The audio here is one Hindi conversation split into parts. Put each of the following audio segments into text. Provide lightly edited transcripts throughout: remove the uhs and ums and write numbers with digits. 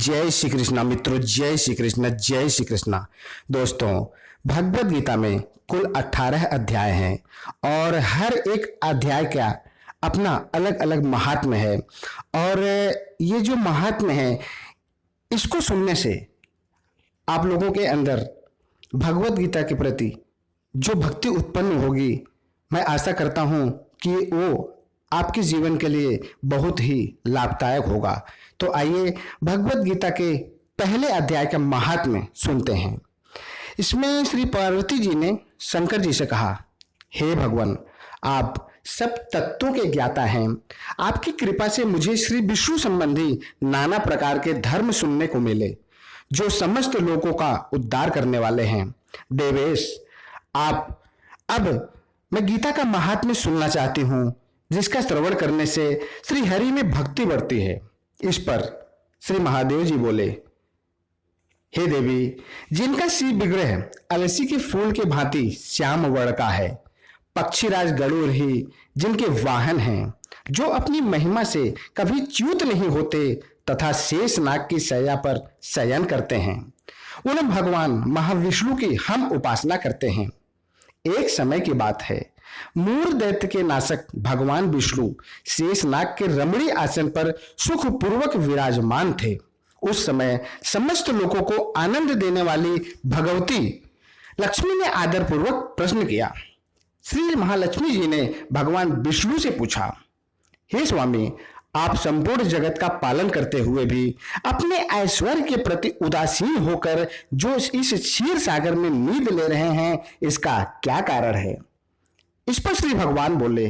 जय श्री कृष्णा मित्रों, जय श्री कृष्णा, जय श्री कृष्णा। दोस्तों, भगवत गीता में कुल 18 अध्याय हैं और हर एक अध्याय का अपना अलग अलग महात्म्य है। और ये जो महात्म्य है, इसको सुनने से आप लोगों के अंदर भगवत गीता के प्रति जो भक्ति उत्पन्न होगी, मैं आशा करता हूँ कि वो आपके जीवन के लिए बहुत ही लाभदायक होगा। तो आइए भगवत गीता के पहले अध्याय का महात्म्य सुनते हैं। इसमें श्री पार्वती जी ने शंकर जी से कहा, हे भगवान, आप सब तत्वों के ज्ञाता हैं। आपकी कृपा से मुझे श्री विष्णु संबंधी नाना प्रकार के धर्म सुनने को मिले जो समस्त लोगों का उद्धार करने वाले हैं। देवेश, आप अब मैं गीता का महात्म्य सुनना चाहती हूँ, जिसका श्रवण करने से श्री हरि में भक्ति बढ़ती है। इस पर श्री महादेव जी बोले, हे देवी, जिनका श्री विग्रह अलसी के फूल के भांति श्याम वर्ण का है, पक्षीराज गरुड़ ही जिनके वाहन हैं, जो अपनी महिमा से कभी च्युत नहीं होते तथा शेष नाग की शैया पर शयन करते हैं, उन भगवान महाविष्णु की हम उपासना करते हैं। एक समय की बात है, मूर दैत्य के नाशक भगवान विष्णु शेषनाग के रमणी आसन पर सुखपूर्वक विराजमान थे। उस समय समस्त लोगों को आनंद देने वाली भगवती लक्ष्मी ने आदरपूर्वक प्रश्न किया। श्री महालक्ष्मी जी ने भगवान विष्णु से पूछा, हे स्वामी, आप संपूर्ण जगत का पालन करते हुए भी अपने ऐश्वर्य के प्रति उदासीन होकर जो इस क्षीर सागर में नींद ले रहे हैं, इसका क्या कारण है? इस पर श्री भगवान बोले,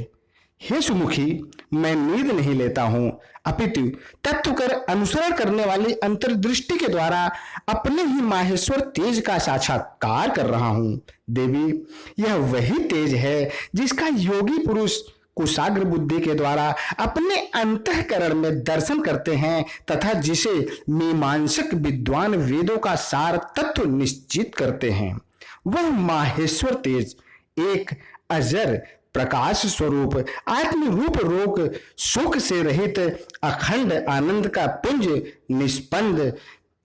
हे सुमुखी, मैं नींद नहीं लेता हूं, अपितु तत्व कर अनुसरण करने वाली अंतर्दृष्टि के द्वारा अपने ही माहेश्वर तेज का साक्षात्कार कर रहा हूं। देवी, यह वही तेज है जिसका योगी पुरुष कुशाग्र बुद्धि के द्वारा अपने अंतःकरण में दर्शन करते हैं तथा जिसे मीमांसक विद्वान वेदों का सार तत्व निश्चित करते हैं। वह माहेश्वर तेज एक अजर प्रकाश स्वरूप आत्म रूप रोग शोक से रहित अखंड आनंद का पुंज निष्पन्द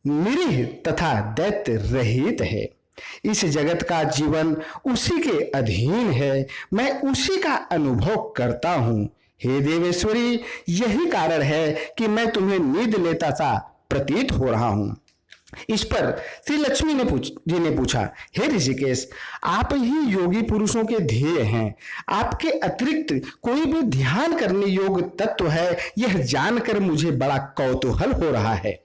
निरीह तथा दैत्य रहित है। इस जगत का जीवन उसी के अधीन है, मैं उसी का अनुभव करता हूं। हे देवेश्वरी, यही कारण है कि मैं तुम्हें नींद लेता सा प्रतीत हो रहा हूं। इस पर श्री लक्ष्मी जी ने पूछा, हे ऋषिकेश, आप ही योगी पुरुषों के ध्येय हैं। आपके अतिरिक्त कोई भी ध्यान करने योग्य तत्व है, यह जानकर मुझे बड़ा कौतूहल हो रहा है।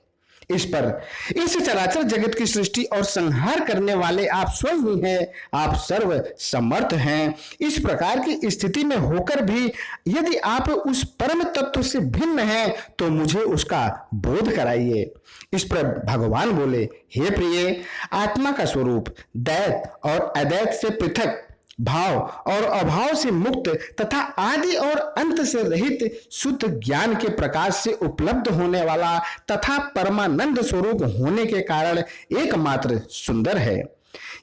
इस पर इस चराचर जगत की सृष्टि और संहार करने वाले आप स्वयं ही हैं। आप सर्व समर्थ हैं। इस प्रकार की स्थिति में होकर भी यदि आप उस परम तत्व से भिन्न हैं तो मुझे उसका बोध कराइए। इस पर भगवान बोले, हे प्रिय, आत्मा का स्वरूप दैत और अदैत से पृथक, भाव और अभाव से मुक्त तथा आदि और अंत से रहित शुद्ध ज्ञान के प्रकाश से उपलब्ध होने वाला तथा परमानंद स्वरूप होने के कारण एकमात्र सुंदर है।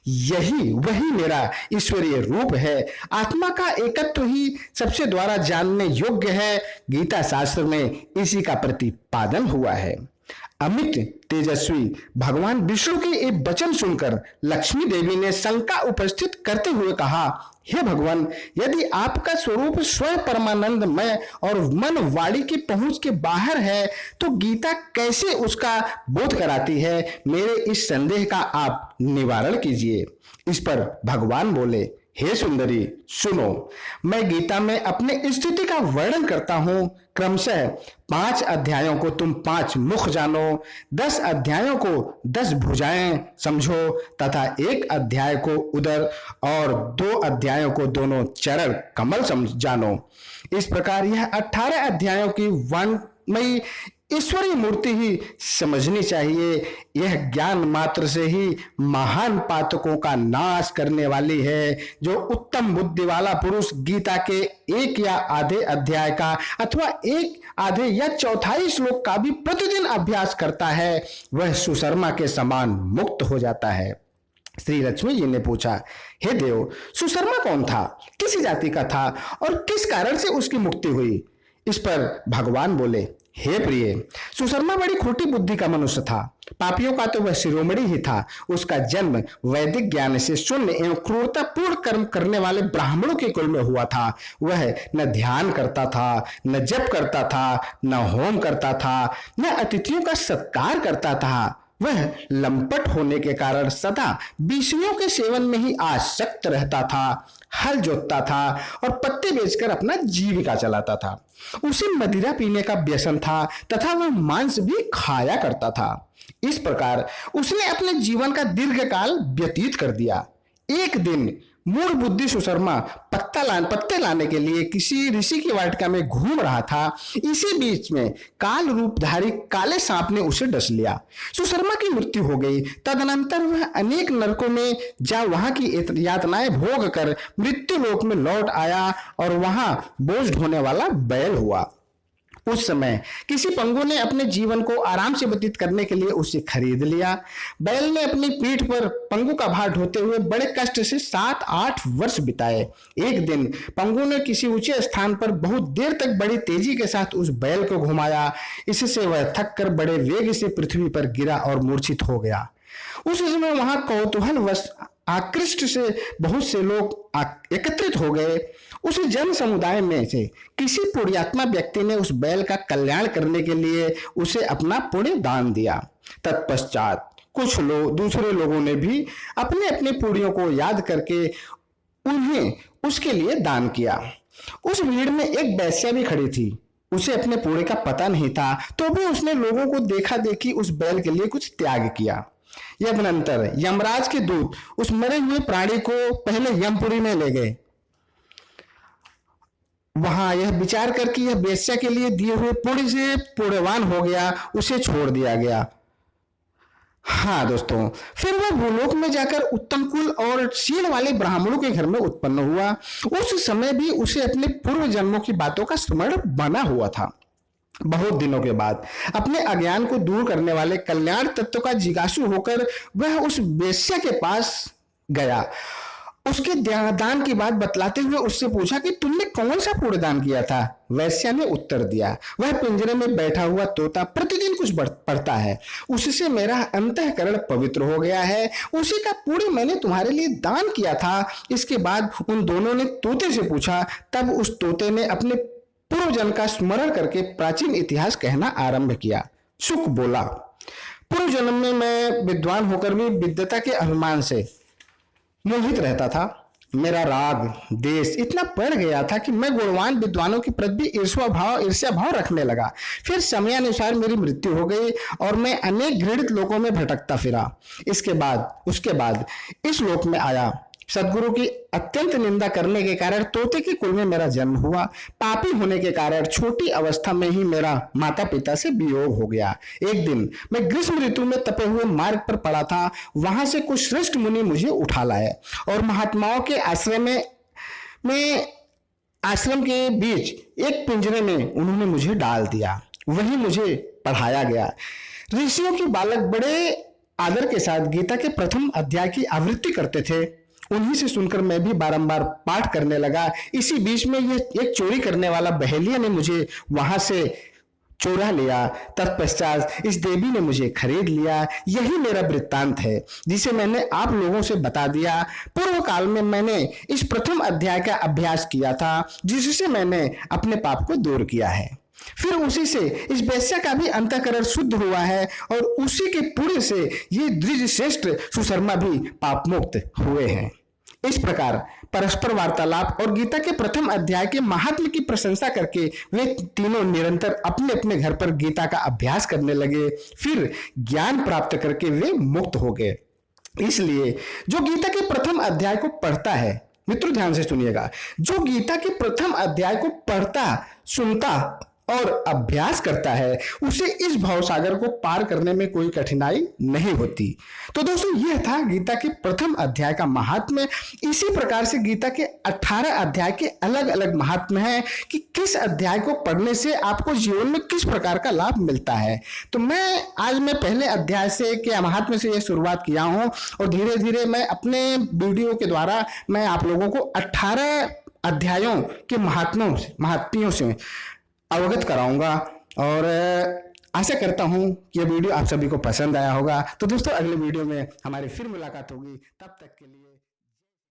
यही वही मेरा ईश्वरीय रूप है। आत्मा का एकत्व ही सबसे द्वारा जानने योग्य है। गीता शास्त्र में इसी का प्रतिपादन हुआ है। अमित तेजस्वी भगवान विष्णु के एक वचन सुनकर लक्ष्मी देवी ने शंका उपस्थित करते हुए कहा, हे भगवान, यदि आपका स्वरूप स्वयं परमानंदमय और मन वाणी की पहुंच के बाहर है तो गीता कैसे उसका बोध कराती है? मेरे इस संदेह का आप निवारण कीजिए। इस पर भगवान बोले, हे सुंदरी, सुनो, मैं गीता में अपने स्थिति का वर्णन करता हूं। क्रमशः 5 अध्यायों को तुम 5 मुख जानो, 10 अध्यायों को 10 भुजाएं समझो तथा 1 अध्याय को उदर और 2 अध्यायों को दोनों चरण कमल जानो। इस प्रकार यह 18 अध्यायों की वर्णमयी ईश्वरीय मूर्ति ही समझनी चाहिए। यह ज्ञान मात्र से ही महान पातकों का नाश करने वाली है। जो उत्तम बुद्धि वाला पुरुष गीता के 1 या आधे अध्याय का अथवा 1 आधे या चौथाई श्लोक का भी प्रतिदिन अभ्यास करता है, वह सुशर्मा के समान मुक्त हो जाता है। श्री लक्ष्मी जी ने पूछा, हे देव, सुशर्मा कौन था, किस जाति का था और किस कारण से उसकी मुक्ति हुई? इस पर भगवान बोले, हे प्रिय, सुशर्मा बड़ी खोटी बुद्धि का मनुष्य था। पापियों का तो वह शिरोमणि ही था। उसका जन्म वैदिक ज्ञान से शून्य एवं क्रूरतापूर्ण कर्म करने वाले ब्राह्मणों के कुल में हुआ था। वह न ध्यान करता था, न जप करता था, न होम करता था, न अतिथियों का सत्कार करता था। वह लंपट होने के कारण सदा विषयों के सेवन में ही आसक्त रहता था, हल जोतता था और पत्ते बेचकर अपना जीविका चलाता था। उसे मदिरा पीने का व्यसन था तथा वह मांस भी खाया करता था। इस प्रकार उसने अपने जीवन का दीर्घकाल व्यतीत कर दिया। एक दिन मूढ़ बुद्धि सुशर्मा पत्ते लाने के लिए किसी ऋषि की वाटिका में घूम रहा था। इसी बीच में काल रूपधारी काले सांप ने उसे डस लिया। सुशर्मा की मृत्यु हो गई। तदनंतर वह अनेक नरकों में जा वहां की यातनाएं भोग कर मृत्यु लोक में लौट आया और वहां बोझ ढोने वाला बैल हुआ। उस समय किसी पंगु ने अपने जीवन को आराम से व्यतीत करने के लिए उसे खरीद लिया। बैल ने अपनी पीठ पर पंगु का भार ढोते हुए बड़े कष्ट से 7-8 वर्ष बिताए। एक दिन पंगु ने किसी ऊंचे स्थान पर बहुत देर तक बड़ी तेजी के साथ उस बैल को घुमाया। इससे वह थक कर बड़े वेग से पृथ्वी पर गिरा और मूर्छित हो गया। उस समय वहां कौतूहल वश आकृष्ट से बहुत से लोग एकत्रित हो गए। उस जन समुदाय में से किसी पुण्यात्मा व्यक्ति ने उस बैल का कल्याण करने के लिए उसे अपना पुण्य दान दिया। तत्पश्चात कुछ दूसरे लोगों ने भी अपने अपने पुण्यों को याद करके उन्हें उसके लिए दान किया। उस भीड़ में एक वेश्या भी खड़ी थी। उसे अपने पुण्य का पता नहीं था, तो भी उसने लोगों को देखा देखी उस बैल के लिए कुछ त्याग किया। यदनंतर यमराज के दूत उस मरे हुए प्राणी को पहले यमपुरी में ले गए। वहां यह विचार करके यह वेश्या के लिए दिए हुए पुण्य से पुण्यवान हो गया, उसे छोड़ दिया गया। हाँ दोस्तों, फिर वह भूलोक में जाकर उत्तम कुल और शील वाले ब्राह्मणों के घर में उत्पन्न हुआ। उस समय भी उसे अपने पूर्व जन्मों की बातों का स्मरण बना हुआ था। बहुत दिनों के बाद अपने अज्ञान को दूर करने वाले कल्याण तत्व का जिज्ञासु होकर वह उस वेश्या के पास गया। उसके दान की बात बतलाते हुए उससे पूछा कि तुमने कौन सा पुण्य दान किया था। वैश्या ने उत्तर दिया, वह पिंजरे में बैठा हुआ तोता प्रतिदिन कुछ पढ़ता है, उससे मेरा अंतःकरण पवित्र हो गया है। उसी का पुण्य मैंने तुम्हारे लिए दान किया था। इसके बाद उन दोनों ने तोते से पूछा। तब उस तोते ने अपने पूर्व जन्म का स्मरण करके प्राचीन इतिहास कहना आरंभ किया। शुक बोला, पूर्व जन्म में मैं विद्वान होकर भी विद्वता के अभिमान से मोहित रहता था। मेरा राग देश इतना बढ़ गया था कि मैं गुणवान विद्वानों के प्रति भी ईर्ष्या भाव रखने लगा। फिर समयानुसार मेरी मृत्यु हो गई और मैं अनेक घृणित लोकों में भटकता फिरा। उसके बाद इस लोक में आया। सदगुरु की अत्यंत निंदा करने के कारण तोते के कुल में मेरा जन्म हुआ। पापी होने के कारण छोटी अवस्था में ही मेरा माता पिता से वियोग हो गया। एक दिन मैं ग्रीष्म ऋतु में तपे हुए मार्ग पर पड़ा था। वहां से कुछ श्रेष्ठ मुनि मुझे उठा लाए और महात्माओं के आश्रम के बीच एक पिंजरे में उन्होंने मुझे डाल दिया। वहीं मुझे पढ़ाया गया। ऋषियों के बालक बड़े आदर के साथ गीता के प्रथम अध्याय की आवृत्ति करते थे। उन्हीं से सुनकर मैं भी बारंबार पाठ करने लगा। इसी बीच में ये एक चोरी करने वाला बहेलिया ने मुझे वहां से चोरा लिया। तत्पश्चात इस देवी ने मुझे खरीद लिया। यही मेरा वृत्तांत है जिसे मैंने आप लोगों से बता दिया। पूर्व काल में मैंने इस प्रथम अध्याय का अभ्यास किया था, जिससे मैंने अपने पाप को दूर किया है। फिर उसी से इस वेश्या का भी अंतःकरण शुद्ध हुआ है और उसी के पुण्य से ये द्विज श्रेष्ठ सुशर्मा भी पाप मुक्त हुए हैं। इस प्रकार परस्पर वार्तालाप और गीता के प्रथम अध्याय के महात्म्य की प्रशंसा करके वे तीनों निरंतर अपने अपने घर पर गीता का अभ्यास करने लगे। फिर ज्ञान प्राप्त करके वे मुक्त हो गए। इसलिए जो गीता के प्रथम अध्याय को पढ़ता है, मित्रों ध्यान से सुनिएगा, जो गीता के प्रथम अध्याय को पढ़ता, सुनता और अभ्यास करता है, उसे इस भवसागर को पार करने में कोई कठिनाई नहीं होती। तो दोस्तों, यह था गीता के प्रथम अध्याय का महात्म्य। इसी प्रकार से गीता के 18 अध्याय के अलग अलग महात्म्य हैं कि किस अध्याय को पढ़ने से आपको जीवन में किस प्रकार का लाभ मिलता है। तो आज मैं पहले अध्याय से के महात्म्य से यह शुरुआत किया हूं और धीरे धीरे मैं अपने वीडियो के द्वारा मैं आप लोगों को 18 अध्यायों के महात्म्यों से अवगत कराऊंगा। और आशा करता हूं कि यह वीडियो आप सभी को पसंद आया होगा। तो दोस्तों अगले वीडियो में हमारी फिर मुलाकात होगी, तब तक के लिए